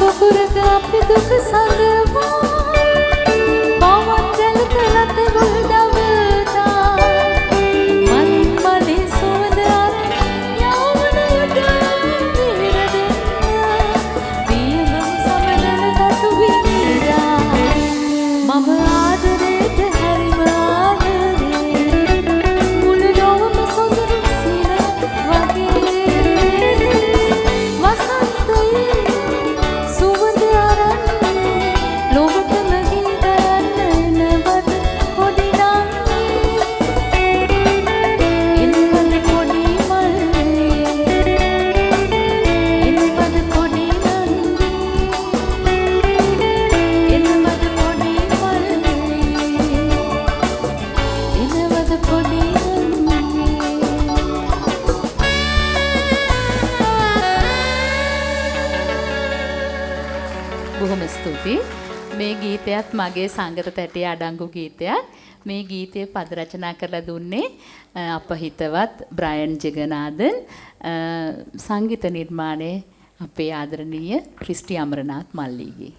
පොකුරක අපි දුක සඳවා පවන් ජල කළත ගුල් දවතා මනින් මනේ සුවඳ අර යවනයට විරද පියමම් සමනල තතු විඳා මම ආදරයට හරිම ආදරේ මුළු ලොවම සොඳුරු සිර වගේ වසන්තයේ සුවඳ අරන් ලොවටම ගීත යන්න එනවද පොඩි නංගී එනවද පොඩි මල්ලේ එනවද පොඩි නංගී එනවද පොඩි මල්ලේ එනවද පොඩි බොහොම ස්තුතියි. මේ ගීතයත් මගේ සංගත තැටිය අඩංගු ගීතයක්. මේ ගීතය පද රචනා කරලා දුන්නේ අප හිතවත් බ්‍රයන් ජෙගනාදන්. සංගීත නිර්මාණය අපේ ආදරණීය ක්‍රිස්ටි අමරනාත් මල්ලීගේ.